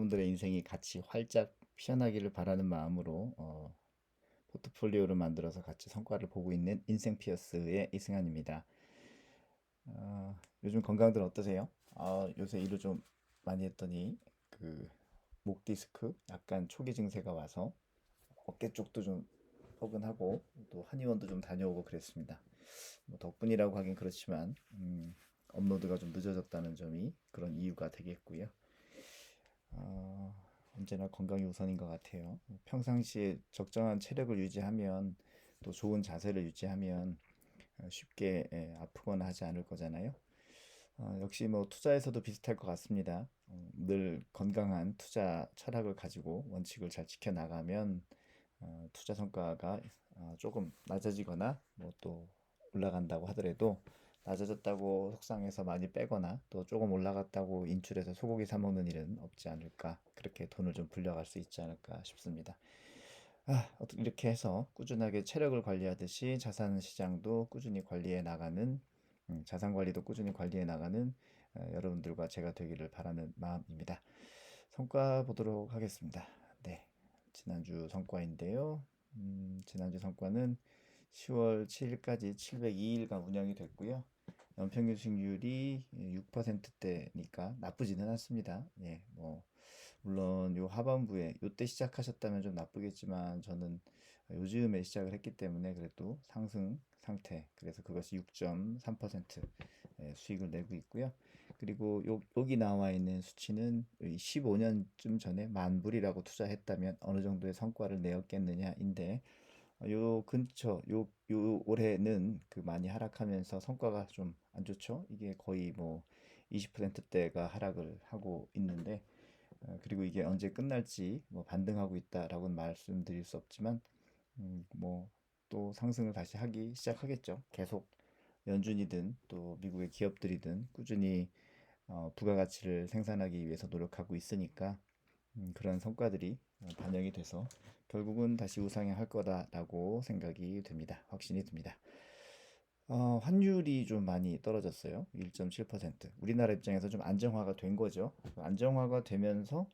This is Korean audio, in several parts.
여러분들의 인생이 같이 활짝 피어나기를 바라는 마음으로 포트폴리오를 만들어서 같이 성과를 보고 있는 인생 피어스의 이승환입니다. 요즘 건강들 어떠세요? 요새 일을 좀 많이 했더니 그 목 디스크 약간 초기 증세가 와서 어깨 쪽도 좀 포근하고 또 한의원도 좀 다녀오고 그랬습니다. 뭐 덕분이라고 하긴 그렇지만 업로드가 좀 늦어졌다는 점이 그런 이유가 되겠고요. 어, 언제나 건강이 우선인 것 같아요. 평상시에 적정한 체력을 유지하면 또 좋은 자세를 유지하면 쉽게 아프거나 하지 않을 거잖아요. 역시 뭐 투자에서도 비슷할 것 같습니다. 늘 건강한 투자 철학을 가지고 원칙을 잘 지켜나가면 투자 성과가 조금 낮아지거나 뭐 또 올라간다고 하더라도 낮아졌다고 속상해서 많이 빼거나 또 조금 올라갔다고 인출해서 소고기 사 먹는 일은 없지 않을까. 그렇게 돈을 좀 불려갈 수 있지 않을까 싶습니다. 이렇게 해서 꾸준하게 체력을 관리하듯이 자산 시장도 꾸준히 관리해 나가는, 자산 관리도 꾸준히 관리해 나가는 여러분들과 제가 되기를 바라는 마음입니다. 성과 보도록 하겠습니다. 네, 지난주 성과인데요. 지난주 성과는 10월 7일까지 702일간 운영이 됐고요. 연평균 수익률이 6%대니까 나쁘지는 않습니다. 예, 뭐 물론 요 하반부에 요때 시작하셨다면 좀 나쁘겠지만 저는 요즘에 시작을 했기 때문에 그래도 상승 상태, 그래서 그것이 6.3% 수익을 내고 있고요. 그리고 여기 나와 있는 수치는 15년쯤 전에 만불이라고 투자했다면 어느 정도의 성과를 내었겠느냐인데, 요 근처 요 올해는 그 많이 하락하면서 성과가 좀 안 좋죠. 이게 거의 뭐 20%대가 하락을 하고 있는데, 그리고 이게 언제 끝날지 뭐 반등하고 있다라고는 말씀드릴 수 없지만 뭐 또 상승을 다시 하기 시작하겠죠. 계속 연준이든 또 미국의 기업들이든 꾸준히 부가가치를 생산하기 위해서 노력하고 있으니까 그런 성과들이 반영이 돼서 결국은 다시 우상향할 거다라고 생각이 됩니다. 확신이 듭니다. 환율이 좀 많이 떨어졌어요. 1.7%. 우리나라 입장에서 좀 안정화가 된 거죠. 안정화가 되면서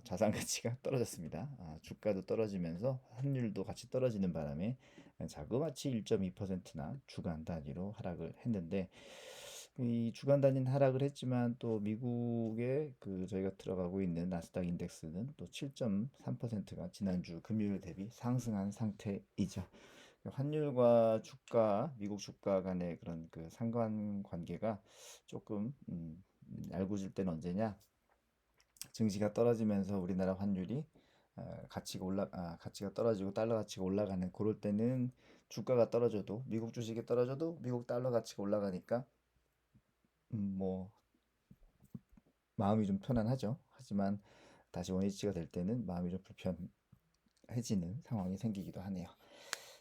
자산 가치가 떨어졌습니다. 주가도 떨어지면서 환율도 같이 떨어지는 바람에 자그마치 1.2%나 주간 단위로 하락을 했는데, 이 주간 단위는 하락을 했지만 또 미국의 그 저희가 들어가고 있는 나스닥 인덱스는 또 7.3%가 지난주 금요일 대비 상승한 상태이죠. 환율과 주가, 미국 주가 간의 그런 그 상관관계가 조금 얄궂을 때는 언제냐? 증시가 떨어지면서 우리나라 환율이 가치가 떨어지고 달러 가치가 올라가는 그럴 때는 주가가 떨어져도 미국 주식이 떨어져도 미국 달러 가치가 올라가니까 뭐 마음이 좀 편안하죠. 하지만 다시 원위치가 될 때는 마음이 좀 불편해지는 상황이 생기기도 하네요.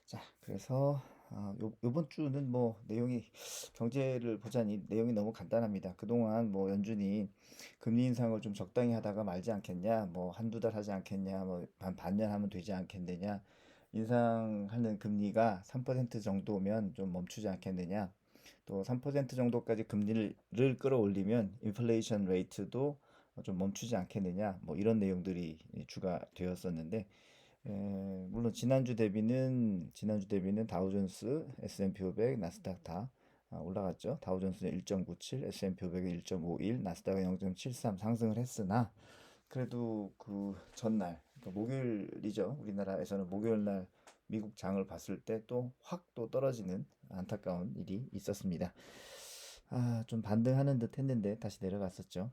자, 그래서 요번 주는 뭐 내용이 경제를 보자니 내용이 너무 간단합니다. 그동안 뭐 연준이 금리 인상을 좀 적당히 하다가 말지 않겠냐, 뭐 한두 달 하지 않겠냐, 뭐 반년 하면 되지 않겠느냐, 인상하는 금리가 3% 정도면 좀 멈추지 않겠느냐, 또 3% 정도까지 금리를 끌어올리면 인플레이션 레이트도 좀 멈추지 않겠느냐, 뭐 이런 내용들이 주가 되었었는데, 물론 지난주 대비는 다우존스, S&P 500, 나스닥 다 올라갔죠. 다우존스는 1.97, S&P 500은 1.51, 나스닥은 0.73 상승을 했으나 그래도 그 전날, 그러니까 목요일이죠. 우리나라에서는 목요일 날 미국 장을 봤을 때 또 확 또 떨어지는 안타까운 일이 있었습니다. 좀 반등하는 듯 했는데 다시 내려갔었죠.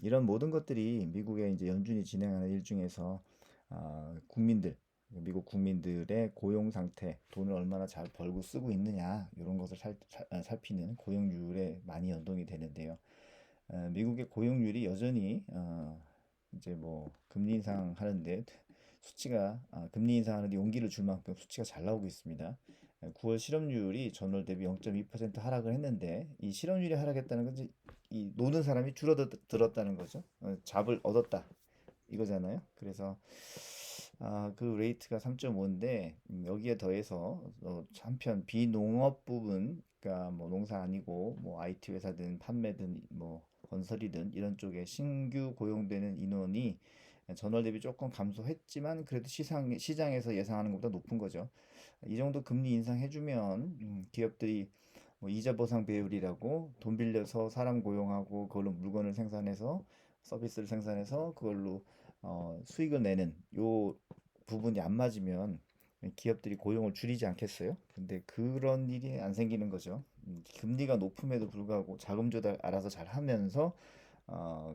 이런 모든 것들이 미국의 이제 연준이 진행하는 일 중에서 국민들, 미국 국민들의 고용 상태, 돈을 얼마나 잘 벌고 쓰고 있느냐, 이런 것을 살피는 고용률에 많이 연동이 되는데요. 미국의 고용률이 여전히 이제 뭐 금리 인상하는데 금리 인상하는데 용기를 줄 만큼 수치가 잘 나오고 있습니다. 9월 실업률이 전월 대비 0.2% 하락을 했는데, 이 실업률이 하락했다는 건 이 노는 사람이 줄어들었다는 거죠. 잡을 얻었다 이거잖아요. 그래서 그 레이트가 3.5인데 여기에 더해서 한편 비농업 부분, 그러니까 뭐 농사 아니고 뭐 IT 회사든 판매든 뭐 건설이든 이런 쪽에 신규 고용되는 인원이 전월 대비 조금 감소했지만 그래도 시장에서 예상하는 것보다 높은 거죠. 이 정도 금리 인상해주면 기업들이 뭐 이자 보상 배율이라고 돈 빌려서 사람 고용하고 그걸로 물건을 생산해서 서비스를 생산해서 그걸로 수익을 내는 요 부분이 안 맞으면 기업들이 고용을 줄이지 않겠어요? 근데 그런 일이 안 생기는 거죠. 금리가 높음에도 불구하고 자금 조달 알아서 잘 하면서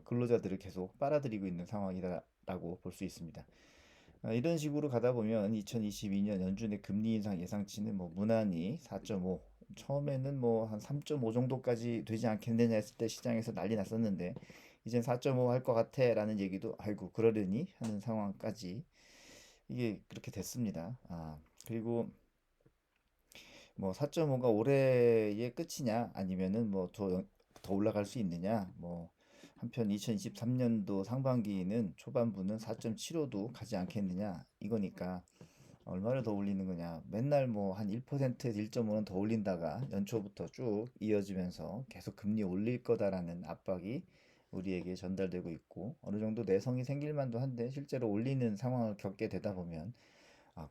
근로자들을 계속 빨아들이고 있는 상황이다라고 볼 수 있습니다. 이런 식으로 가다 보면 2022년 연준의 금리 인상 예상치는 뭐 무난히 4.5, 처음에는 뭐 한 3.5 정도까지 되지 않겠느냐 했을 때 시장에서 난리 났었는데 이젠 4.5 할 것 같아라는 얘기도 아이고 그러려니 하는 상황까지 이게 그렇게 됐습니다. 그리고 뭐 4.5가 올해의 끝이냐 아니면은 뭐 더 올라갈 수 있느냐 뭐 한편 2023년도 상반기는 초반부는 4.75도 가지 않겠느냐 이거니까 얼마를 더 올리는 거냐 맨날 뭐 한 1%에서 1.5는 더 올린다가 연초부터 쭉 이어지면서 계속 금리 올릴 거다라는 압박이 우리에게 전달되고 있고 어느 정도 내성이 생길 만도 한데 실제로 올리는 상황을 겪게 되다 보면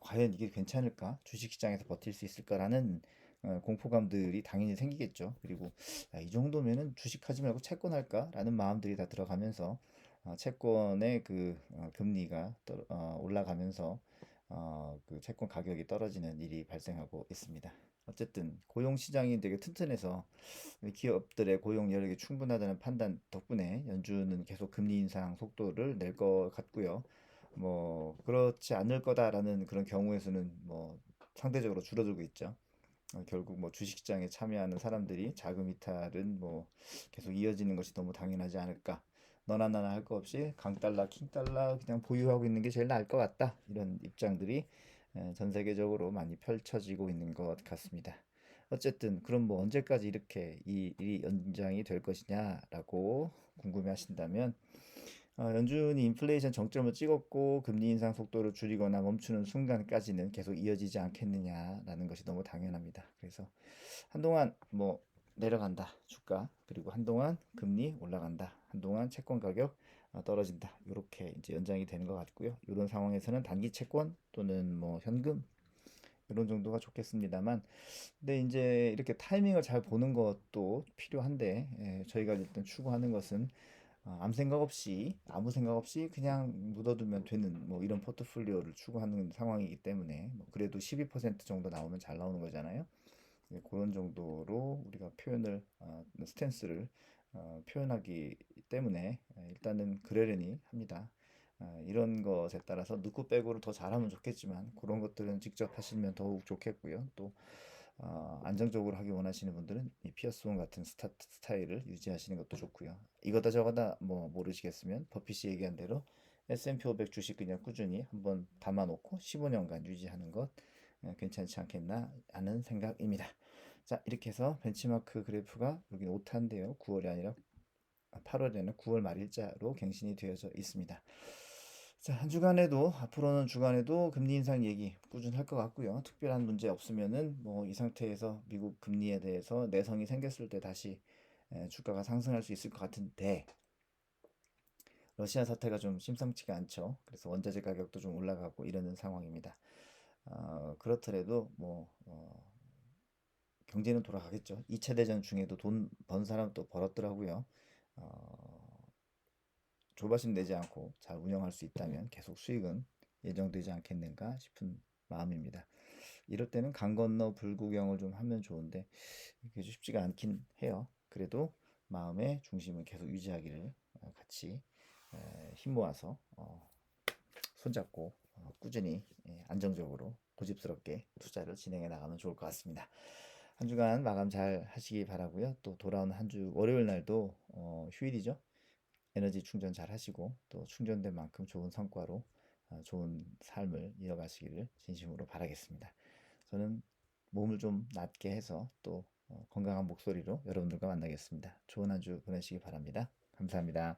과연 이게 괜찮을까? 주식시장에서 버틸 수 있을까라는 공포감들이 당연히 생기겠죠. 그리고 이 정도면은 주식하지 말고 채권 할까라는 마음들이 다 들어가면서 채권의 그 금리가 올라가면서 그 채권 가격이 떨어지는 일이 발생하고 있습니다. 어쨌든 고용 시장이 되게 튼튼해서 기업들의 고용 여력이 충분하다는 판단 덕분에 연준은 계속 금리 인상 속도를 낼 것 같고요. 뭐 그렇지 않을 거다라는 그런 경우에서는 뭐 상대적으로 줄어들고 있죠. 결국 뭐 주식시장에 참여하는 사람들이 자금 이탈은 뭐 계속 이어지는 것이 너무 당연하지 않을까. 너나 나나 할 거 없이 강달러, 킹달러 그냥 보유하고 있는 게 제일 나을 것 같다. 이런 입장들이 전 세계적으로 많이 펼쳐지고 있는 것 같습니다. 어쨌든 그럼 뭐 언제까지 이렇게 이 일이 연장이 될 것이냐라고 궁금해 하신다면 연준이 인플레이션 정점을 찍었고 금리 인상 속도를 줄이거나 멈추는 순간까지는 계속 이어지지 않겠느냐라는 것이 너무 당연합니다. 그래서 한동안 뭐 내려간다 주가 그리고 한동안 금리 올라간다 한동안 채권 가격 떨어진다 이렇게 이제 연장이 되는 것 같고요. 이런 상황에서는 단기 채권 또는 뭐 현금 이런 정도가 좋겠습니다만 근데 이제 이렇게 타이밍을 잘 보는 것도 필요한데 저희가 일단 추구하는 것은 아무 생각 없이 그냥 묻어두면 되는 뭐 이런 포트폴리오를 추구하는 상황이기 때문에 뭐 그래도 12% 정도 나오면 잘 나오는 거잖아요. 그런 정도로 우리가 스탠스를 표현하기 때문에 일단은 그러려니 합니다. 이런 것에 따라서 넣고 빼고를 더 잘하면 좋겠지만 그런 것들은 직접 하시면 더욱 좋겠고요. 또 안정적으로 하기 원하시는 분들은 이 피어스원 같은 스타일을 유지하시는 것도 좋고요. 이거다 저거다 뭐 모르시겠으면 버핏이 얘기한 대로 S&P 500 주식 그냥 꾸준히 한번 담아놓고 15년간 유지하는 것 괜찮지 않겠나 하는 생각입니다. 자, 이렇게 해서 벤치마크 그래프가 여기 오타인데요. 9월이 아니라 8월에는 9월 말일자로 갱신이 되어져 있습니다. 자, 한 주간에도 앞으로는 주간에도 금리 인상 얘기 꾸준할 것 같고요. 특별한 문제 없으면은 뭐 이 상태에서 미국 금리에 대해서 내성이 생겼을 때 다시 주가가 상승할 수 있을 것 같은데 러시아 사태가 좀 심상치가 않죠. 그래서 원자재 가격도 좀 올라가고 이러는 상황입니다. 그렇더라도 뭐 경제는 돌아가겠죠. 2차 대전 중에도 돈 번 사람 또 벌었더라고요. 어, 조바심 내지 않고 잘 운영할 수 있다면 계속 수익은 예정되지 않겠는가 싶은 마음입니다. 이럴 때는 강 건너 불구경을 좀 하면 좋은데 그게 쉽지가 않긴 해요. 그래도 마음의 중심은 계속 유지하기를 같이 힘 모아서 손잡고 꾸준히 안정적으로 고집스럽게 투자를 진행해 나가면 좋을 것 같습니다. 한 주간 마감 잘 하시기 바라고요. 또 돌아오는 한 주 월요일 날도 휴일이죠. 에너지 충전 잘 하시고 또 충전된 만큼 좋은 성과로 좋은 삶을 이어가시기를 진심으로 바라겠습니다. 저는 몸을 좀 낫게 해서 또 건강한 목소리로 여러분들과 만나겠습니다. 좋은 한 주 보내시기 바랍니다. 감사합니다.